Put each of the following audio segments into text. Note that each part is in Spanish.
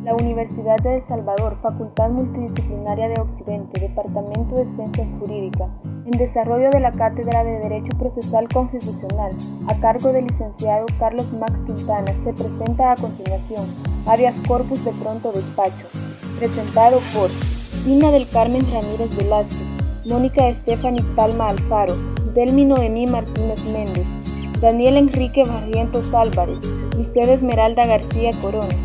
La Universidad de El Salvador, Facultad Multidisciplinaria de Occidente, Departamento de Ciencias Jurídicas, en desarrollo de la Cátedra de Derecho Procesal Constitucional, a cargo del licenciado Carlos Max Quintana, se presenta a continuación, Habeas Corpus de pronto despacho, presentado por Dina del Carmen Ramírez Velázquez, Mónica Estefany Palma Alfaro, Delmi Noemí Martínez Méndez, Daniel Enrique Barrientos Álvarez, Liceda Esmeralda García Corona.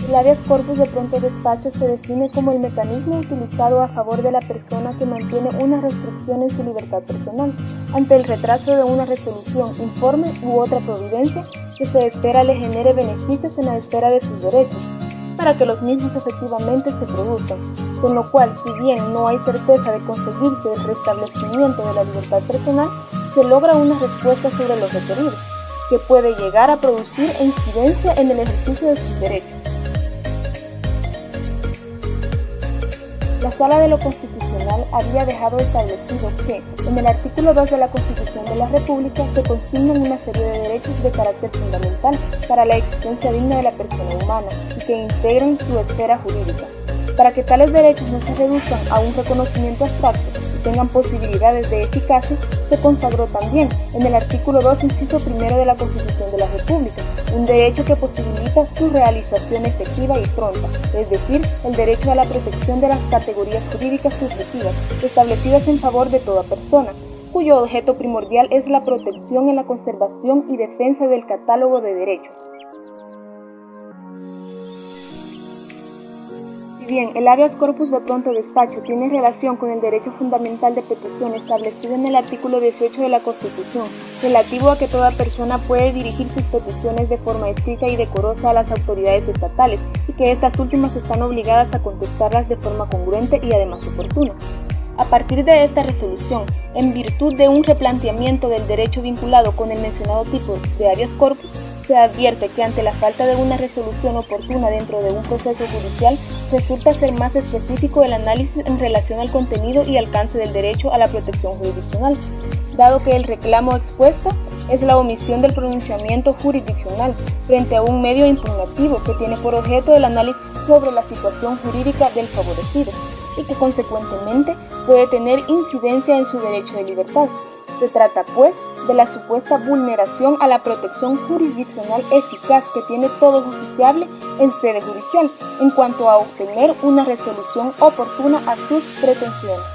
El habeas corpus de pronto despacho se define como el mecanismo utilizado a favor de la persona que mantiene una restricción en su libertad personal ante el retraso de una resolución, informe u otra providencia que se espera le genere beneficios en la esfera de sus derechos, para que los mismos efectivamente se produzcan, con lo cual, si bien no hay certeza de conseguirse el restablecimiento de la libertad personal, se logra una respuesta sobre lo requerido, que puede llegar a producir incidencia en el ejercicio de sus derechos. La Sala de lo Constitucional había dejado establecido que, en el artículo 2 de la Constitución de la República, se consignan una serie de derechos de carácter fundamental para la existencia digna de la persona humana y que integran su esfera jurídica. Para que tales derechos no se reduzcan a un reconocimiento abstracto y tengan posibilidades de eficacia, se consagró también, en el artículo 2, inciso 1 de la Constitución de la República, un derecho que posibilita su realización efectiva y pronta, es decir, el derecho a la protección de las categorías jurídicas subjetivas establecidas en favor de toda persona, cuyo objeto primordial es la protección en la conservación y defensa del catálogo de derechos. Si bien el habeas corpus de pronto despacho tiene relación con el derecho fundamental de petición establecido en el artículo 18 de la Constitución, relativo a que toda persona puede dirigir sus peticiones de forma escrita y decorosa a las autoridades estatales y que estas últimas están obligadas a contestarlas de forma congruente y además oportuna. A partir de esta resolución, en virtud de un replanteamiento del derecho vinculado con el mencionado tipo de habeas corpus, se advierte que ante la falta de una resolución oportuna dentro de un proceso judicial, resulta ser más específico el análisis en relación al contenido y alcance del derecho a la protección jurisdiccional, dado que el reclamo expuesto es la omisión del pronunciamiento jurisdiccional frente a un medio impugnativo que tiene por objeto el análisis sobre la situación jurídica del favorecido y que consecuentemente puede tener incidencia en su derecho de libertad. Se trata, pues, de la supuesta vulneración a la protección jurisdiccional eficaz que tiene todo justiciable en sede judicial en cuanto a obtener una resolución oportuna a sus pretensiones.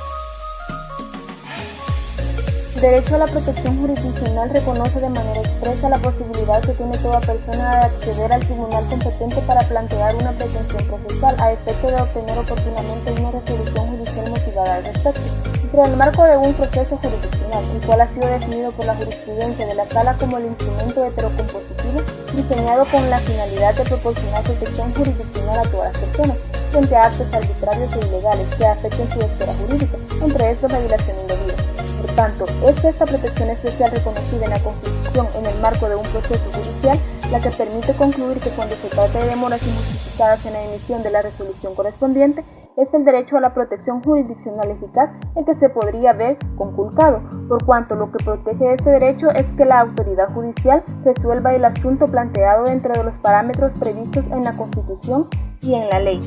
El derecho a la protección jurisdiccional reconoce de manera expresa la posibilidad que tiene toda persona de acceder al tribunal competente para plantear una pretensión procesal a efecto de obtener oportunamente una resolución judicial motivada al respecto, dentro del marco de un proceso jurisdiccional, el cual ha sido definido por la jurisprudencia de la Sala como el instrumento heterocompositivo diseñado con la finalidad de proporcionar protección jurisdiccional a todas las personas frente a actos arbitrarios e ilegales que afecten su esfera jurídica, entre estos la dilación indebida. Por tanto, es esta protección especial reconocida en la Constitución en el marco de un proceso judicial la que permite concluir que cuando se trata de demoras injustificadas en la emisión de la resolución correspondiente, es el derecho a la protección jurisdiccional eficaz el que se podría ver conculcado, por cuanto lo que protege este derecho es que la autoridad judicial resuelva el asunto planteado dentro de los parámetros previstos en la Constitución y en la ley.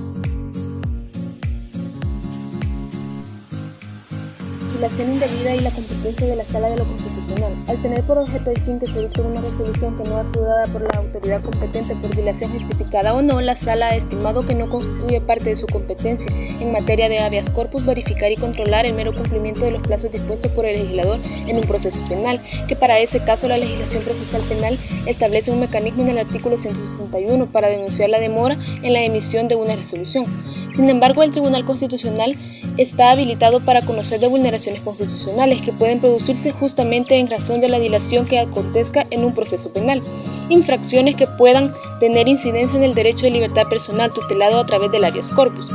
Dilación indebida y la competencia de la Sala de lo Constitucional. Al tener por objeto el fin que se dicte una resolución que no ha sido dada por la autoridad competente por dilación justificada o no, la Sala ha estimado que no constituye parte de su competencia en materia de habeas corpus verificar y controlar el mero cumplimiento de los plazos dispuestos por el legislador en un proceso penal, que para ese caso la legislación procesal penal establece un mecanismo en el artículo 161 para denunciar la demora en la emisión de una resolución. Sin embargo, el Tribunal Constitucional está habilitado para conocer de vulneraciones constitucionales que pueden producirse justamente en razón de la dilación que acontezca en un proceso penal, infracciones que puedan tener incidencia en el derecho de libertad personal tutelado a través del habeas corpus.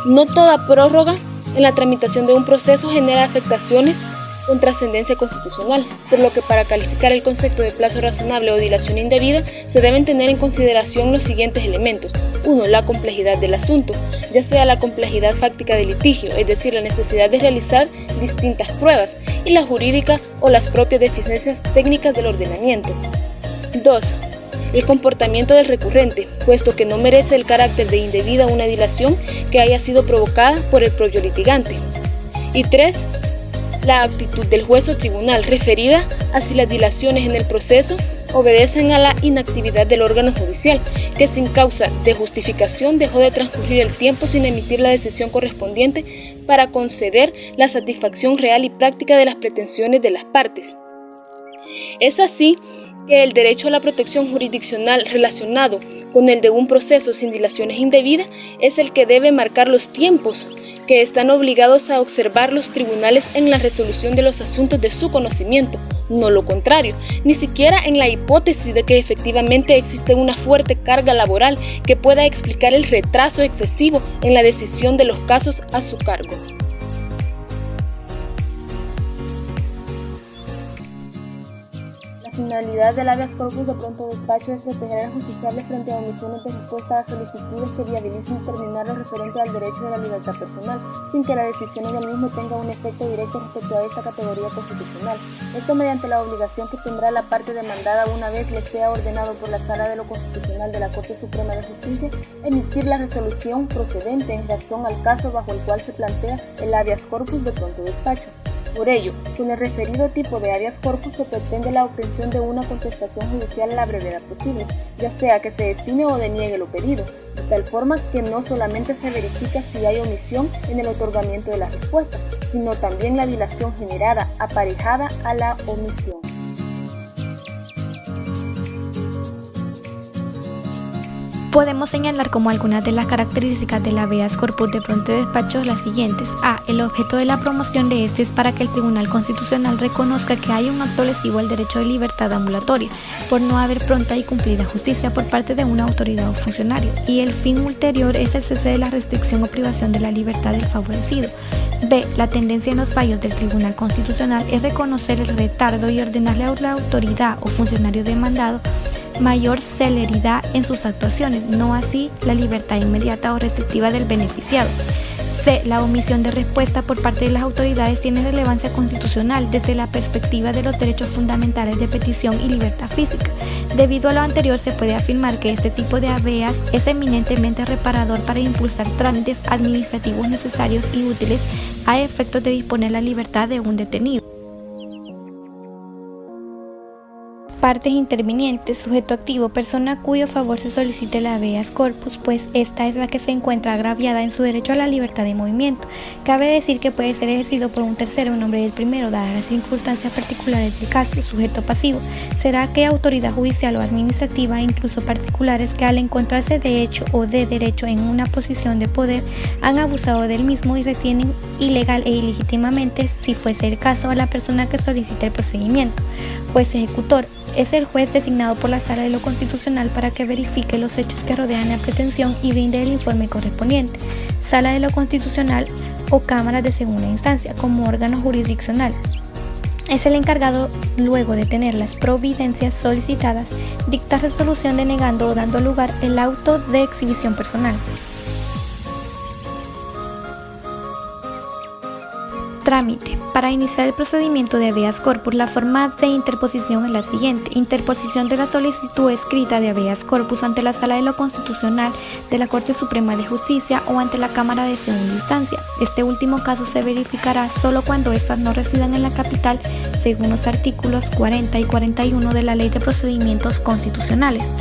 No toda prórroga en la tramitación de un proceso genera afectaciones con trascendencia constitucional, por lo que para calificar el concepto de plazo razonable o dilación indebida se deben tener en consideración los siguientes elementos. 1. La complejidad del asunto, ya sea la complejidad fáctica del litigio, es decir, la necesidad de realizar distintas pruebas, y la jurídica o las propias deficiencias técnicas del ordenamiento. 2. El comportamiento del recurrente, puesto que no merece el carácter de indebida una dilación que haya sido provocada por el propio litigante. Y 3. La actitud del juez o tribunal referida a si las dilaciones en el proceso obedecen a la inactividad del órgano judicial, que sin causa de justificación dejó de transcurrir el tiempo sin emitir la decisión correspondiente para conceder la satisfacción real y práctica de las pretensiones de las partes. Es así que el derecho a la protección jurisdiccional relacionado con el de un proceso sin dilaciones indebidas es el que debe marcar los tiempos que están obligados a observar los tribunales en la resolución de los asuntos de su conocimiento, no lo contrario, ni siquiera en la hipótesis de que efectivamente existe una fuerte carga laboral que pueda explicar el retraso excesivo en la decisión de los casos a su cargo. La finalidad del habeas corpus de pronto despacho es proteger al justiciable frente a omisiones de respuesta a solicitudes que viabilicen terminar lo referente al derecho de la libertad personal, sin que la decisión en el mismo tenga un efecto directo respecto a esta categoría constitucional. Esto mediante la obligación que tendrá la parte demandada una vez le sea ordenado por la Sala de lo Constitucional de la Corte Suprema de Justicia emitir la resolución procedente en razón al caso bajo el cual se plantea el habeas corpus de pronto despacho. Por ello, con el referido tipo de habeas corpus se pretende la obtención de una contestación judicial a la brevedad posible, ya sea que se estime o deniegue lo pedido, de tal forma que no solamente se verifica si hay omisión en el otorgamiento de la respuesta, sino también la dilación generada, aparejada a la omisión. Podemos señalar como algunas de las características del habeas corpus de pronto despacho las siguientes. A. El objeto de la promoción de este es para que el Tribunal Constitucional reconozca que hay un acto lesivo al derecho de libertad ambulatoria por no haber pronta y cumplida justicia por parte de una autoridad o funcionario. Y el fin ulterior es el cese de la restricción o privación de la libertad del favorecido. B. La tendencia en los fallos del Tribunal Constitucional es reconocer el retardo y ordenarle a la autoridad o funcionario demandado mayor celeridad en sus actuaciones, no así la libertad inmediata o restrictiva del beneficiado. C. La omisión de respuesta por parte de las autoridades tiene relevancia constitucional desde la perspectiva de los derechos fundamentales de petición y libertad física. Debido a lo anterior, se puede afirmar que este tipo de habeas es eminentemente reparador para impulsar trámites administrativos necesarios y útiles a efectos de disponer la libertad de un detenido. Partes intervinientes, sujeto activo, persona a cuyo favor se solicite el habeas corpus, pues esta es la que se encuentra agraviada en su derecho a la libertad de movimiento. Cabe decir que puede ser ejercido por un tercero en nombre del primero, dadas las circunstancias particulares del caso. Sujeto pasivo será aquella autoridad judicial o administrativa, incluso particulares, que al encontrarse de hecho o de derecho en una posición de poder, han abusado del mismo y retienen ilegal e ilegítimamente, si fuese el caso, a la persona que solicita el procedimiento. Juez ejecutor es el juez designado por la Sala de lo Constitucional para que verifique los hechos que rodean la pretensión y brinde el informe correspondiente. Sala de lo Constitucional o Cámara de Segunda Instancia como órgano jurisdiccional. Es el encargado, luego de tener las providencias solicitadas, dictar resolución denegando o dando lugar el auto de exhibición personal. Trámite. Para iniciar el procedimiento de habeas corpus, la forma de interposición es la siguiente. Interposición de la solicitud escrita de habeas corpus ante la Sala de lo Constitucional de la Corte Suprema de Justicia o ante la Cámara de Segunda Instancia. Este último caso se verificará solo cuando éstas no residan en la capital, según los artículos 40 y 41 de la Ley de Procedimientos Constitucionales.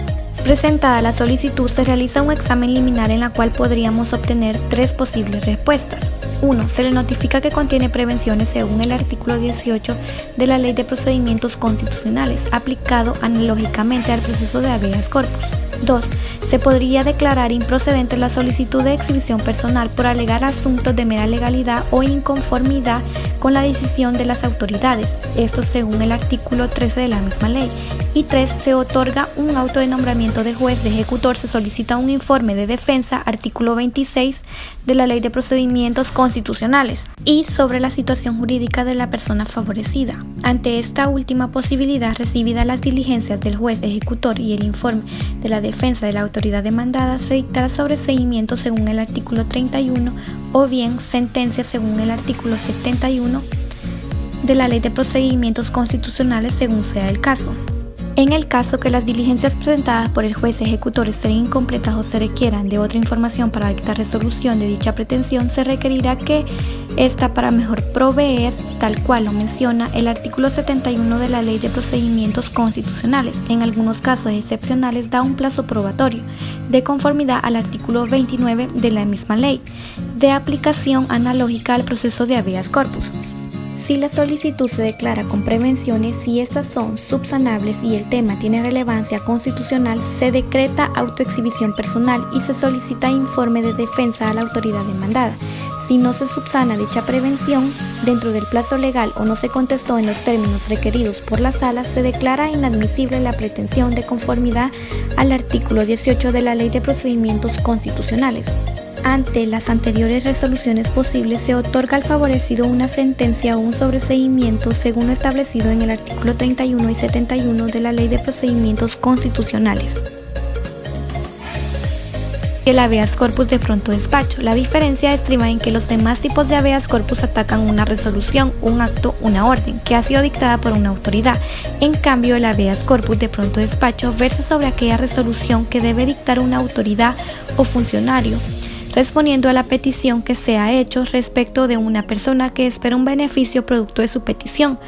Presentada la solicitud, se realiza un examen liminar en la cual podríamos obtener tres posibles respuestas. 1. Se le notifica que contiene prevenciones según el artículo 18 de la Ley de Procedimientos Constitucionales, aplicado analógicamente al proceso de habeas corpus. 2. Se podría declarar improcedente la solicitud de exhibición personal por alegar asuntos de mera legalidad o inconformidad con la decisión de las autoridades, esto según el artículo 13 de la misma ley. Y 3. Se otorga un auto de nombramiento de juez de ejecutor, se solicita un informe de defensa, artículo 26 de la Ley de Procedimientos Constitucionales, y sobre la situación jurídica de la persona favorecida. Ante esta última posibilidad, recibidas las diligencias del juez ejecutor y el informe de la defensa de la autoridad demandada, se dictará sobreseimiento según el artículo 31 o bien sentencia según el artículo 71 de la Ley de Procedimientos Constitucionales según sea el caso. En el caso que las diligencias presentadas por el juez ejecutor estén incompletas o se requieran de otra información para dictar resolución de dicha pretensión, se requerirá que ésta para mejor proveer, tal cual lo menciona el artículo 71 de la Ley de Procedimientos Constitucionales. En algunos casos excepcionales da un plazo probatorio, de conformidad al artículo 29 de la misma ley, de aplicación analógica al proceso de habeas corpus. Si la solicitud se declara con prevenciones, si estas son subsanables y el tema tiene relevancia constitucional, se decreta autoexhibición personal y se solicita informe de defensa a la autoridad demandada. Si no se subsana dicha prevención dentro del plazo legal o no se contestó en los términos requeridos por la sala, se declara inadmisible la pretensión de conformidad al artículo 18 de la Ley de Procedimientos Constitucionales. Ante las anteriores resoluciones posibles, se otorga al favorecido una sentencia o un sobreseimiento según lo establecido en el artículo 31 y 71 de la Ley de Procedimientos Constitucionales. El habeas corpus de pronto despacho. La diferencia estriba en que los demás tipos de habeas corpus atacan una resolución, un acto, una orden, que ha sido dictada por una autoridad. En cambio, el habeas corpus de pronto despacho versa sobre aquella resolución que debe dictar una autoridad o funcionario, respondiendo a la petición que se ha hecho respecto de una persona que espera un beneficio producto de su petición,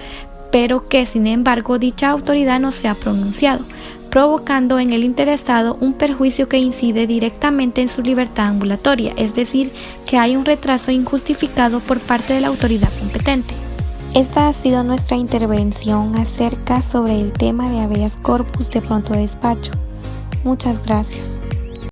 pero que sin embargo dicha autoridad no se ha pronunciado, provocando en el interesado un perjuicio que incide directamente en su libertad ambulatoria, es decir, que hay un retraso injustificado por parte de la autoridad competente. Esta ha sido nuestra intervención acerca sobre el tema de habeas corpus de pronto despacho. Muchas gracias.